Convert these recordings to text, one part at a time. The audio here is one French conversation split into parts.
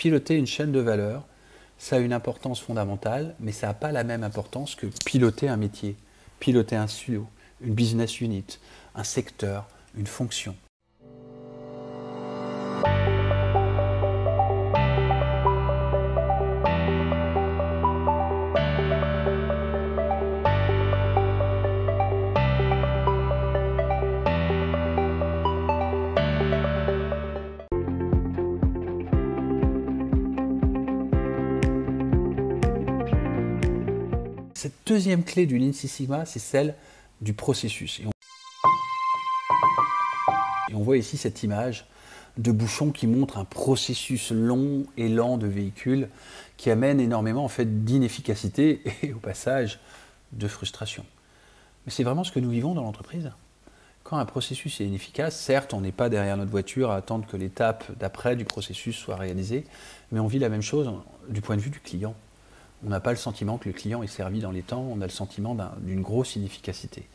piloter une chaîne de valeur, ça a une importance fondamentale, mais ça n'a pas la même importance que piloter un métier, piloter un silo, une business unit, un secteur, une fonction. Cette deuxième clé du Lean Six Sigma, c'est celle du processus. Et on voit ici cette image de bouchon qui montre un processus long et lent de véhicule qui amène énormément en fait, d'inefficacité et au passage de frustration. Mais c'est vraiment ce que nous vivons dans l'entreprise. Quand un processus est inefficace, certes, on n'est pas derrière notre voiture à attendre que l'étape d'après du processus soit réalisée, mais on vit la même chose du point de vue du client. On n'a pas le sentiment que le client est servi dans les temps, on a le sentiment d'une grosse inefficacité.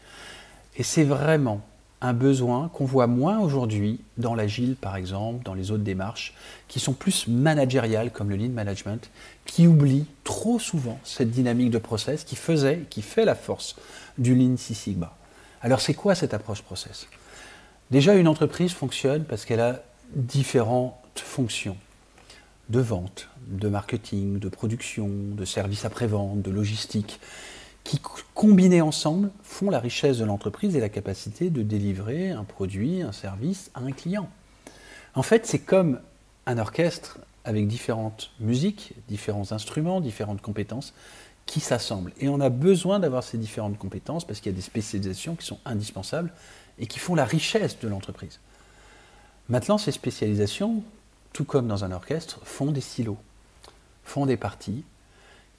Et c'est vraiment un besoin qu'on voit moins aujourd'hui dans l'agile, par exemple, dans les autres démarches, qui sont plus managériales, comme le lean management, qui oublient trop souvent cette dynamique de process qui fait la force du Lean Six Sigma. Alors c'est quoi cette approche process? Déjà, une entreprise fonctionne parce qu'elle a différentes fonctions de vente, de marketing, de production, de services après-vente, de logistique, qui, combinés ensemble, font la richesse de l'entreprise et la capacité de délivrer un produit, un service à un client. En fait, c'est comme un orchestre avec différentes musiques, différents instruments, différentes compétences qui s'assemblent. Et on a besoin d'avoir ces différentes compétences parce qu'il y a des spécialisations qui sont indispensables et qui font la richesse de l'entreprise. Maintenant, ces spécialisations, tout comme dans un orchestre, font des silos, font des parties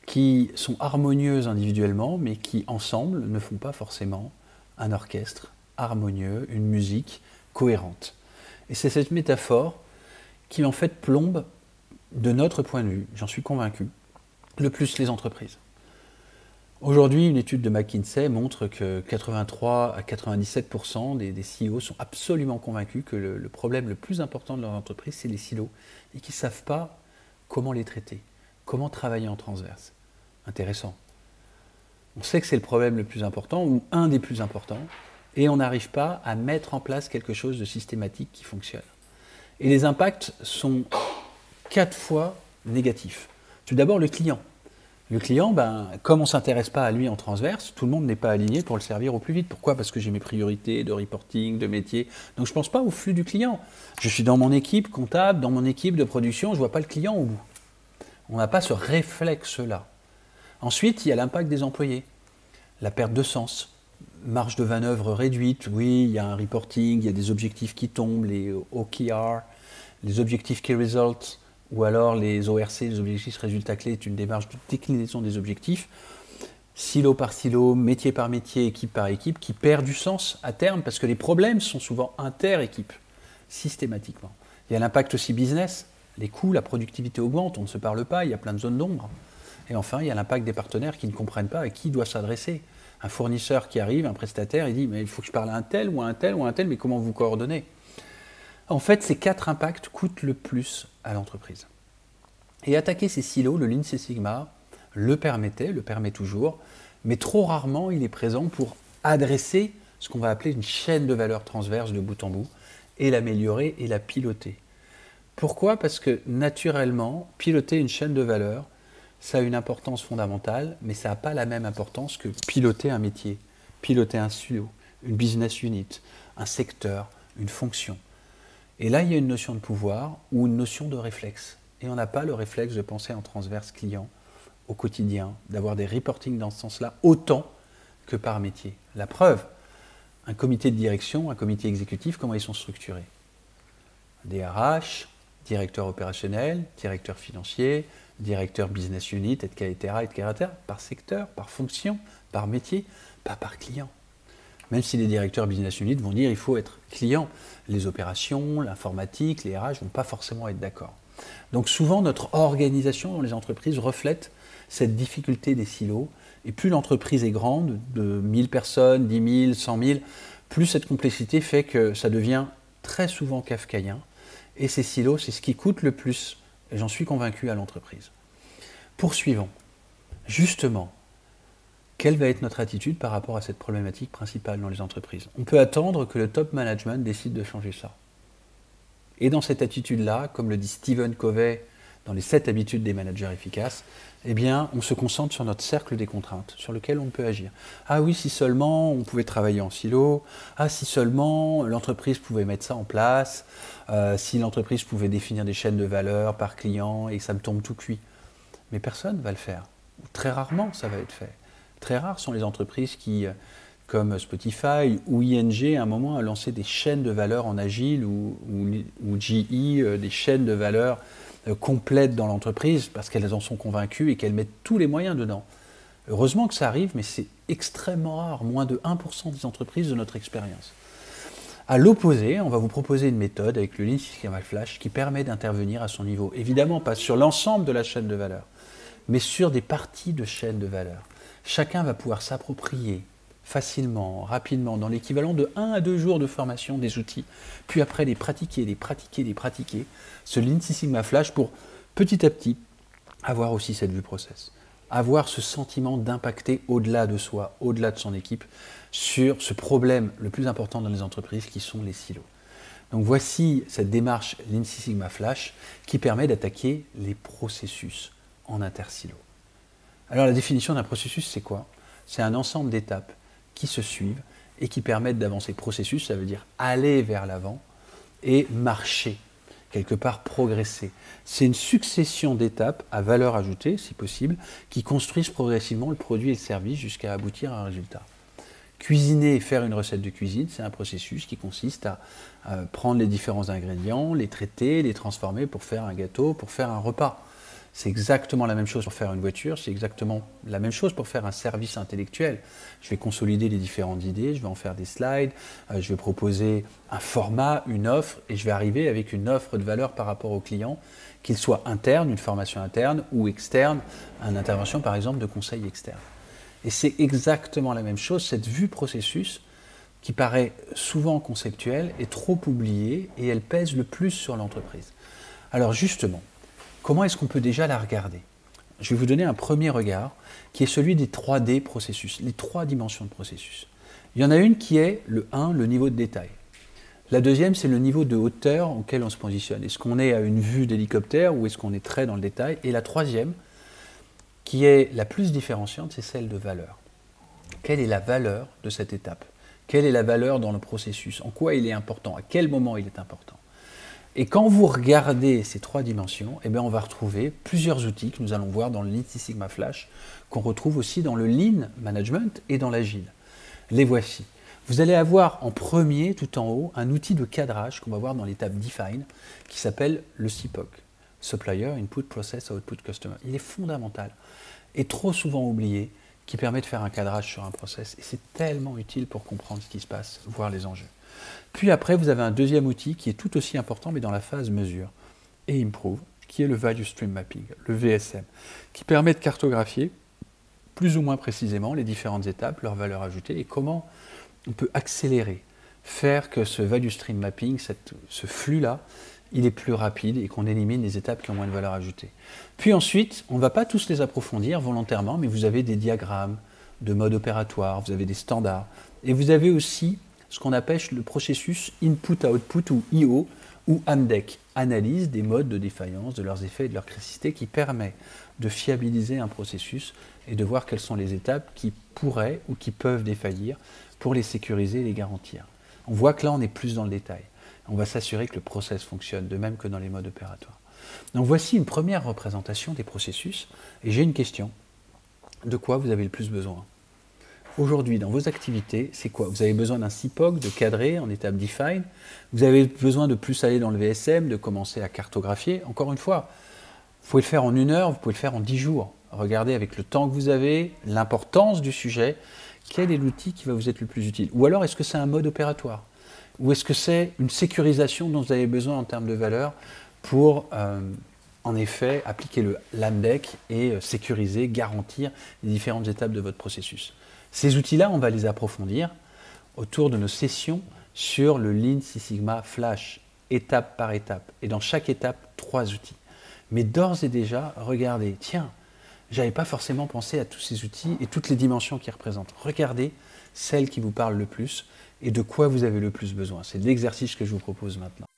qui sont harmonieuses individuellement, mais qui, ensemble, ne font pas forcément un orchestre harmonieux, une musique cohérente. Et c'est cette métaphore qui, en fait, plombe, de notre point de vue, j'en suis convaincu, le plus les entreprises. Aujourd'hui, une étude de McKinsey montre que 83 à 97% des CEO sont absolument convaincus que le problème le plus important de leur entreprise, c'est les silos, et qu'ils ne savent pas comment les traiter, comment travailler en transverse. Intéressant. On sait que c'est le problème le plus important, ou un des plus importants, et on n'arrive pas à mettre en place quelque chose de systématique qui fonctionne. Et les impacts sont 4 fois négatifs. Tout d'abord, le client. Le client, comme on ne s'intéresse pas à lui en transverse, tout le monde n'est pas aligné pour le servir au plus vite. Pourquoi? Parce que j'ai mes priorités de reporting, de métier. Donc je ne pense pas au flux du client. Je suis dans mon équipe comptable, dans mon équipe de production, je ne vois pas le client au bout. On n'a pas ce réflexe-là. Ensuite, il y a l'impact des employés. La perte de sens, marge de manœuvre réduite. Oui, il y a un reporting, il y a des objectifs qui tombent, les OKR, les objectifs key results, ou alors les ORC, les objectifs résultats clés, est une démarche de déclinaison des objectifs, silo par silo, métier par métier, équipe par équipe, qui perd du sens à terme, parce que les problèmes sont souvent inter-équipes, systématiquement. Il y a l'impact aussi business, les coûts, la productivité augmente, on ne se parle pas, il y a plein de zones d'ombre. Et enfin, il y a l'impact des partenaires qui ne comprennent pas à qui il doit s'adresser. Un fournisseur qui arrive, un prestataire, il dit « mais il faut que je parle à un tel ou à un tel ou à un tel, mais comment vous coordonnez ?» En fait, ces 4 impacts coûtent le plus à l'entreprise. Et attaquer ces silos, le Lean Six Sigma le permet toujours, mais trop rarement il est présent pour adresser ce qu'on va appeler une chaîne de valeur transverse de bout en bout et l'améliorer et la piloter. Pourquoi? Parce que naturellement, piloter une chaîne de valeur, ça a une importance fondamentale, mais ça n'a pas la même importance que piloter un métier, piloter un silo, une business unit, un secteur, une fonction. Et là, il y a une notion de pouvoir ou une notion de réflexe. Et on n'a pas le réflexe de penser en transverse client au quotidien, d'avoir des reportings dans ce sens-là, autant que par métier. La preuve, un comité de direction, un comité exécutif, comment ils sont structurés? DRH, directeur opérationnel, directeur financier, directeur business unit, etc., par secteur, par fonction, par métier, pas par client. Même si les directeurs business unit vont dire il faut être client. Les opérations, l'informatique, les RH ne vont pas forcément être d'accord. Donc souvent, notre organisation dans les entreprises reflète cette difficulté des silos. Et plus l'entreprise est grande, de 1000 personnes, 10 000, 100 000, plus cette complexité fait que ça devient très souvent kafkaïen. Et ces silos, c'est ce qui coûte le plus et j'en suis convaincu, à l'entreprise. Poursuivons. Justement, quelle va être notre attitude par rapport à cette problématique principale dans les entreprises? On peut attendre que le top management décide de changer ça. Et dans cette attitude-là, comme le dit Stephen Covey dans les 7 habitudes des managers efficaces, eh bien, on se concentre sur notre cercle des contraintes, sur lequel on peut agir. Ah oui, si seulement on pouvait travailler en silo, ah si seulement l'entreprise pouvait mettre ça en place, si l'entreprise pouvait définir des chaînes de valeur par client et ça me tombe tout cuit. Mais personne ne va le faire. Très rarement ça va être fait. Très rares sont les entreprises qui, comme Spotify ou ING, à un moment a lancé des chaînes de valeur en agile ou GE, des chaînes de valeur complètes dans l'entreprise parce qu'elles en sont convaincues et qu'elles mettent tous les moyens dedans. Heureusement que ça arrive, mais c'est extrêmement rare, moins de 1% des entreprises de notre expérience. À l'opposé, on va vous proposer une méthode avec le Lean Six Sigma Flash qui permet d'intervenir à son niveau. Évidemment, pas sur l'ensemble de la chaîne de valeur, mais sur des parties de chaîne de valeur. Chacun va pouvoir s'approprier facilement, rapidement, dans l'équivalent de 1 à 2 jours de formation des outils, puis après les pratiquer, ce Lean Six Sigma Flash pour petit à petit avoir aussi cette vue process, avoir ce sentiment d'impacter au-delà de soi, au-delà de son équipe, sur ce problème le plus important dans les entreprises qui sont les silos. Donc voici cette démarche Lean Six Sigma Flash qui permet d'attaquer les processus en intersilo. Alors la définition d'un processus, c'est quoi? C'est un ensemble d'étapes qui se suivent et qui permettent d'avancer. Processus, ça veut dire aller vers l'avant et marcher, quelque part progresser. C'est une succession d'étapes à valeur ajoutée, si possible, qui construisent progressivement le produit et le service jusqu'à aboutir à un résultat. Cuisiner et faire une recette de cuisine, c'est un processus qui consiste à prendre les différents ingrédients, les traiter, les transformer pour faire un gâteau, pour faire un repas. C'est exactement la même chose pour faire une voiture, c'est exactement la même chose pour faire un service intellectuel. Je vais consolider les différentes idées, je vais en faire des slides, je vais proposer un format, une offre, et je vais arriver avec une offre de valeur par rapport au client, qu'il soit interne, une formation interne, ou externe, une intervention par exemple de conseil externe. Et c'est exactement la même chose, cette vue processus qui paraît souvent conceptuelle est trop oubliée et elle pèse le plus sur l'entreprise. Alors justement, comment est-ce qu'on peut déjà la regarder? Je vais vous donner un premier regard qui est celui des 3D processus, les 3 dimensions de processus. Il y en a une qui est le 1, le niveau de détail. La deuxième, c'est le niveau de hauteur auquel on se positionne. Est-ce qu'on est à une vue d'hélicoptère ou est-ce qu'on est très dans le détail? Et la troisième, qui est la plus différenciante, c'est celle de valeur. Quelle est la valeur de cette étape? Quelle est la valeur dans le processus? En quoi il est important? À quel moment il est important? Et quand vous regardez ces 3 dimensions, eh bien on va retrouver plusieurs outils que nous allons voir dans le Lean Six Sigma Flash, qu'on retrouve aussi dans le Lean Management et dans l'Agile. Les voici. Vous allez avoir en premier, tout en haut, un outil de cadrage qu'on va voir dans l'étape Define, qui s'appelle le CIPOC, Supplier Input Process Output Customer. Il est fondamental et trop souvent oublié, qui permet de faire un cadrage sur un process. Et c'est tellement utile pour comprendre ce qui se passe, voir les enjeux. Puis après, vous avez un deuxième outil qui est tout aussi important, mais dans la phase mesure et improve, qui est le Value Stream Mapping, le VSM, qui permet de cartographier plus ou moins précisément les différentes étapes, leur valeur ajoutée, et comment on peut accélérer, faire que ce Value Stream Mapping, ce flux-là, il est plus rapide et qu'on élimine les étapes qui ont moins de valeur ajoutée. Puis ensuite, on ne va pas tous les approfondir volontairement, mais vous avez des diagrammes de mode opératoire, vous avez des standards, et vous avez aussi ce qu'on appelle le processus Input-Output ou IO, ou AMDEC, analyse des modes de défaillance, de leurs effets et de leur criticité, qui permet de fiabiliser un processus et de voir quelles sont les étapes qui pourraient ou qui peuvent défaillir pour les sécuriser et les garantir. On voit que là, on est plus dans le détail. On va s'assurer que le process fonctionne, de même que dans les modes opératoires. Donc voici une première représentation des processus, et j'ai une question. De quoi vous avez le plus besoin? Aujourd'hui, dans vos activités, c'est quoi? Vous avez besoin d'un CIPOC, de cadrer en étape Define. Vous avez besoin de plus aller dans le VSM, de commencer à cartographier. Encore une fois, vous pouvez le faire en 1 heure, vous pouvez le faire en 10 jours. Regardez avec le temps que vous avez, l'importance du sujet, quel est l'outil qui va vous être le plus utile? Ou alors, est-ce que c'est un mode opératoire? Ou est-ce que c'est une sécurisation dont vous avez besoin en termes de valeur pour, en effet, appliquer le LAMDEC et sécuriser, garantir les différentes étapes de votre processus? Ces outils-là, on va les approfondir autour de nos sessions sur le Lean Six Sigma Flash, étape par étape. Et dans chaque étape, 3 outils. Mais d'ores et déjà, regardez, tiens, j'avais pas forcément pensé à tous ces outils et toutes les dimensions qu'ils représentent. Regardez celle qui vous parle le plus et de quoi vous avez le plus besoin. C'est l'exercice que je vous propose maintenant.